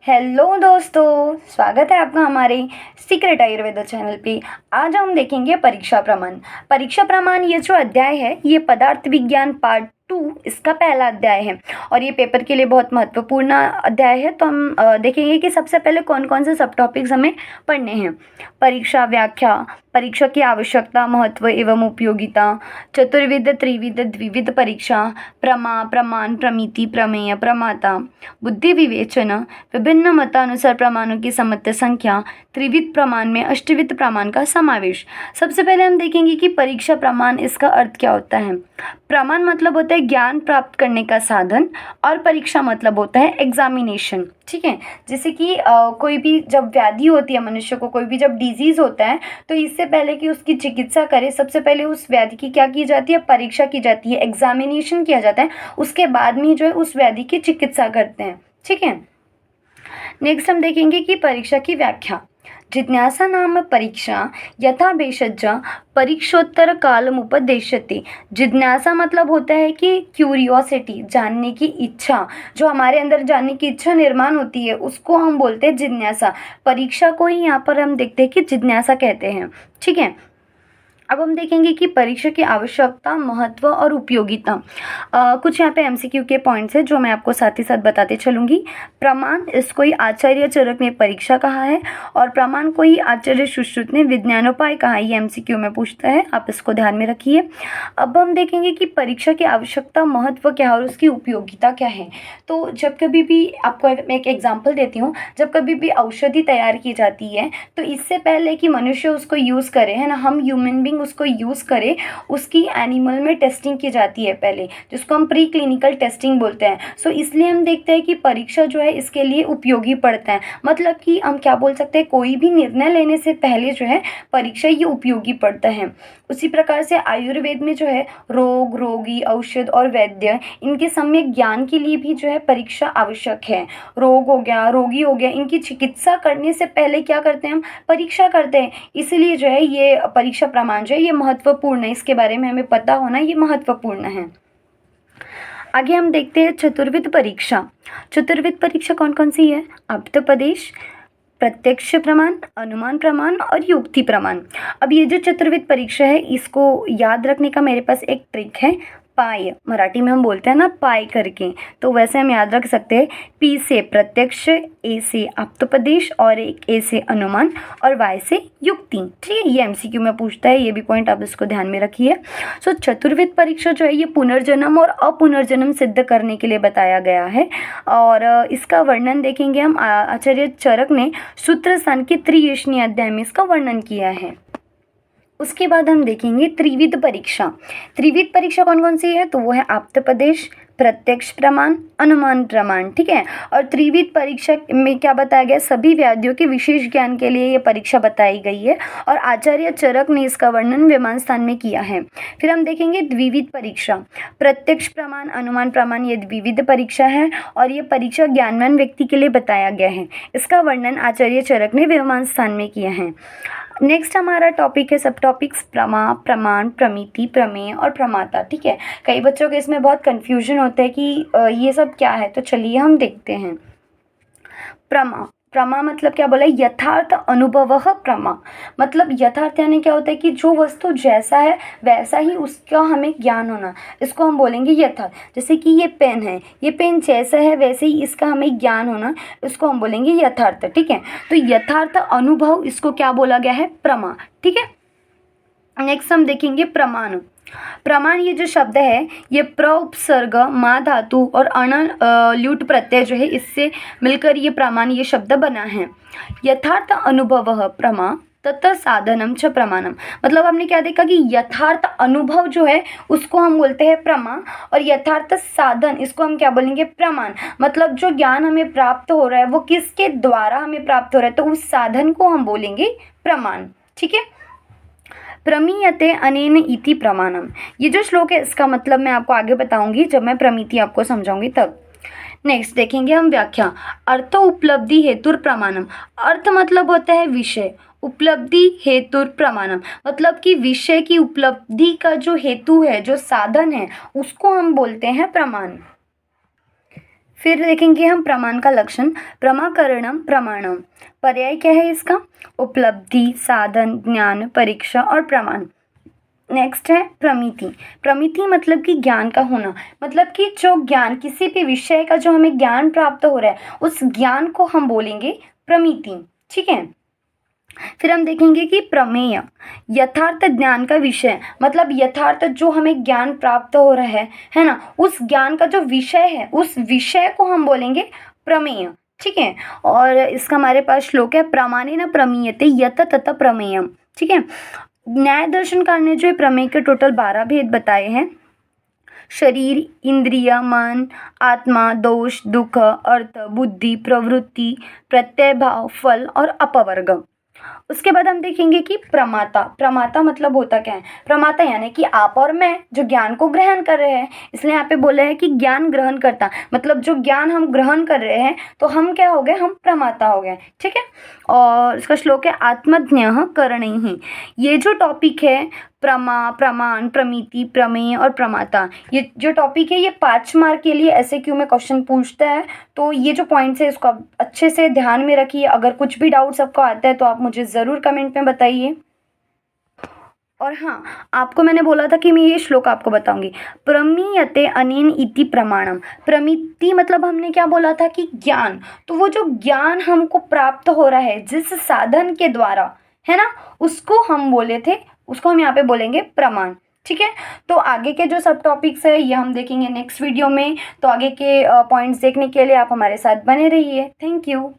Hello दोस्तों, स्वागत है आपका हमारे सीक्रेट आयुर्वेदा चैनल पे। आज हम देखेंगे परीक्षा प्रमाण। परीक्षा प्रमाण ये जो अध्याय है ये पदार्थ विज्ञान पार्ट 2 इसका पहला अध्याय है और ये पेपर के लिए बहुत महत्वपूर्ण अध्याय है। तो हम देखेंगे कि सबसे पहले कौन कौन से सब टॉपिक्स हमें पढ़ने हैं। परीक्षा व्याख्या, परीक्षा की आवश्यकता, महत्व एवं उपयोगिता, चतुर्विध त्रिविध द्विविध परीक्षा, प्रमा, प्रमाण, प्रमिति, प्रमेय, प्रमाता, बुद्धि विवेचन, विभिन्न मतानुसार प्रमाणों की समत्य संख्या, त्रिविध प्रमाण में अष्टविध प्रमाण का समावेश। सबसे पहले हम देखेंगे कि परीक्षा प्रमाण इसका अर्थ क्या होता है। प्रमाण मतलब होता है ज्ञान प्राप्त करने का साधन और परीक्षा मतलब होता है एग्जामिनेशन। ठीक है, जैसे कि कोई भी जब व्याधि होती है मनुष्य को, कोई भी जब डिजीज़ होता है तो इससे पहले कि उसकी चिकित्सा करे सबसे पहले उस व्याधि की क्या की जाती है, परीक्षा की जाती है, एग्जामिनेशन किया जाता है। उसके बाद में जो है उस व्याधि की चिकित्सा करते हैं। ठीक है, नेक्स्ट हम देखेंगे कि परीक्षा की व्याख्या। जिज्ञासा नाम परीक्षा यथा भेषज परीक्षोत्तर कालमुपदेश्यते। जिज्ञासा मतलब होता है कि क्यूरियोसिटी, जानने की इच्छा, जो हमारे अंदर जानने की इच्छा निर्माण होती है उसको हम बोलते हैं जिज्ञासा। परीक्षा को ही यहाँ पर हम देखते हैं कि जिज्ञासा कहते हैं। ठीक है, अब हम देखेंगे कि परीक्षा की आवश्यकता, महत्व और उपयोगिता। कुछ यहाँ पे एमसीक्यू के पॉइंट्स हैं जो मैं आपको साथ ही साथ बताते चलूँगी। प्रमाण, इसको ही आचार्य चरक ने परीक्षा कहा है और प्रमाण को ही आचार्य सुश्रुत ने विज्ञानोपाय कहा है। ये एमसीक्यू में पूछता है, आप इसको ध्यान में रखिए। अब हम देखेंगे कि परीक्षा की आवश्यकता, महत्व क्या है और उसकी उपयोगिता क्या है। तो जब कभी भी आपको मैं एक एग्जाम्पल देती हूँ, जब कभी भी औषधि तैयार की जाती है तो इससे पहले कि मनुष्य उसको यूज़ करे, है ना, हम ह्यूमन बींग उसको यूज़ करें, उसकी एनिमल में टेस्टिंग की जाती है पहले, जिसको हम प्री क्लिनिकल टेस्टिंग बोलते हैं। सो इसलिए हम देखते हैं कि परीक्षा जो है इसके लिए उपयोगी पड़ता है। मतलब कि हम क्या बोल सकते हैं, कोई भी निर्णय लेने से पहले जो है परीक्षा ये उपयोगी पड़ता है। उसी प्रकार से आयुर्वेद में जो है रोग, रोगी, औषध और वैद्य, इनके सम्यक ज्ञान के लिए भी जो है परीक्षा आवश्यक है। रोग हो गया, रोगी हो गया, इनकी चिकित्सा करने से पहले क्या करते हैं हम, परीक्षा करते हैं। इसलिए जो है ये परीक्षा प्रमाण जो है ये महत्वपूर्ण है, इसके बारे में हमें पता होना ये महत्वपूर्ण है। आगे हम देखते हैं चतुर्विध परीक्षा। चतुर्विध परीक्षा कौन कौन सी है? आप्तोपदेश, प्रत्यक्ष प्रमाण, अनुमान प्रमाण और युक्ति प्रमाण। अब ये जो चतुर्विध परीक्षा है इसको याद रखने का मेरे पास एक ट्रिक है। पाय, मराठी में हम बोलते हैं ना पाय करके, तो वैसे हम याद रख सकते हैं। पी से प्रत्यक्ष, ए से आप्तोपदेश और एक ए से अनुमान और वाई से युक्ति। ठीक है, ये एमसीक्यू में पूछता है, ये भी पॉइंट आप इसको ध्यान में रखिए। सो चतुर्विध परीक्षा जो है ये पुनर्जन्म और अपुनर्जन्म सिद्ध करने के लिए बताया गया है और इसका वर्णन देखेंगे हम। आचार्य चरक ने सूत्र स्थान के त्रियशनी अध्याय में इसका वर्णन किया है। उसके बाद हम देखेंगे त्रिविध परीक्षा। त्रिविध परीक्षा कौन कौन सी है? तो वो है आप्तोपदेश, प्रत्यक्ष प्रमाण, अनुमान प्रमाण। ठीक है, और त्रिविध परीक्षा में क्या बताया गया, सभी व्याधियों के विशेष ज्ञान के लिए ये परीक्षा बताई गई है और आचार्य चरक ने इसका वर्णन विमान स्थान में किया है। फिर हम देखेंगे द्विविध परीक्षा। प्रत्यक्ष प्रमाण, अनुमान प्रमाण, ये द्विविध परीक्षा है और ये परीक्षा ज्ञानवान व्यक्ति के लिए बताया गया है। इसका वर्णन आचार्य चरक ने विमान स्थान में किया है। नेक्स्ट हमारा टॉपिक है सब टॉपिक्स प्रमा, प्रमाण, प्रमिति, प्रमेय और प्रमाता। ठीक है, कई बच्चों के इसमें बहुत कन्फ्यूजन होता है कि ये सब क्या है, तो चलिए हम देखते हैं। प्रमा, प्रमा मतलब क्या बोला, यथार्थ अनुभव प्रमा। मतलब यथार्थ यानी क्या होता है कि जो वस्तु जैसा है वैसा ही उसका हमें ज्ञान होना, इसको हम बोलेंगे यथार्थ। जैसे कि ये पेन है, ये पेन जैसा है वैसे ही इसका हमें ज्ञान होना, इसको हम बोलेंगे यथार्थ। ठीक है, तो यथार्थ अनुभव इसको क्या बोला गया है, प्रमा। ठीक है, नेक्स्ट हम देखेंगे प्रमाण। प्रमाण ये जो शब्द है ये प्र उपसर्ग, मा धातु और अण ल्यूट प्रत्यय जो है इससे मिलकर ये प्रमाण ये शब्द बना है। यथार्थ अनुभव प्रमा तथा साधनम च प्रमाणम। मतलब हमने क्या देखा कि यथार्थ अनुभव जो है उसको हम बोलते हैं प्रमा और यथार्थ साधन इसको हम क्या बोलेंगे, प्रमाण। मतलब जो ज्ञान हमें प्राप्त हो रहा है वो किसके द्वारा हमें प्राप्त हो रहा है, तो उस साधन को हम बोलेंगे प्रमाण। ठीक है, प्रमीयते अनेन इति प्रमाणम। ये जो श्लोक है इसका मतलब मैं आपको आगे बताऊंगी जब मैं प्रमिति आपको समझाऊंगी तब। नेक्स्ट देखेंगे हम व्याख्या। अर्थ उपलब्धि हेतुर प्रमाणम। अर्थ मतलब होता है विषय, उपलब्धि हेतुर प्रमाणम मतलब कि विषय की उपलब्धि का जो हेतु है, जो साधन है, उसको हम बोलते हैं प्रमाण। फिर देखेंगे हम प्रमाण का लक्षण। प्रमाकरणम प्रमाणम, पर्याय क्या है इसका? उपलब्धि, साधन, ज्ञान, परीक्षा और प्रमाण। नेक्स्ट है प्रमिति। प्रमिति मतलब कि ज्ञान का होना, मतलब कि जो ज्ञान, किसी भी विषय का जो हमें ज्ञान प्राप्त हो रहा है उस ज्ञान को हम बोलेंगे प्रमिति। ठीक है। फिर हम देखेंगे कि प्रमेय, यथार्थ ज्ञान का विषय, मतलब यथार्थ जो हमें ज्ञान प्राप्त हो रहा है ना, उस ज्ञान का जो विषय है उस विषय को हम बोलेंगे प्रमेय। ठीक है। और इसका हमारे पास श्लोक है, प्रमाणेन प्रमीयते यत तत प्रमेयम। ठीक है। न्याय दर्शनकार ने जो प्रमेय के टोटल 12 भेद बताए हैं, शरीर, इंद्रिय, मन, आत्मा, दोष, दुख, अर्थ, बुद्धि, प्रवृत्ति, प्रत्यय भाव, फल और अपवर्ग। उसके बाद हम देखेंगे कि प्रमाता। प्रमाता मतलब होता क्या है? प्रमाता यानी कि आप और मैं जो ज्ञान को ग्रहण कर रहे हैं, इसलिए यहाँ पे बोला है कि ज्ञान ग्रहण करता, मतलब जो ज्ञान हम ग्रहण कर रहे हैं तो हम क्या हो गए? हम प्रमाता हो गए। ठीक है। और इसका श्लोक है, आत्मज्ञः करणैः। ये जो टॉपिक है, प्रमाण, प्रमिति, प्रमेय और प्रमाता, ये जो टॉपिक है ये 5 मार्क के लिए SAQ में क्वेश्चन पूछता है। तो ये जो पॉइंट्स है इसको आप अच्छे से ध्यान में रखिए। अगर कुछ भी डाउट्स आपको आता है तो आप मुझे ज़रूर कमेंट में बताइए। और हाँ, आपको मैंने बोला था कि मैं ये श्लोक आपको बताऊंगी। प्रमीयते अनेन इति प्रमाणम। प्रमिति मतलब हमने क्या बोला था कि ज्ञान, तो वो जो ज्ञान हमको प्राप्त हो रहा है जिस साधन के द्वारा, है ना, उसको हम बोले थे, उसको हम यहाँ पे बोलेंगे प्रमाण। ठीक है। तो आगे के जो सब टॉपिक्स है ये हम देखेंगे नेक्स्ट वीडियो में। तो आगे के पॉइंट्स देखने के लिए आप हमारे साथ बने रहिए। Thank you.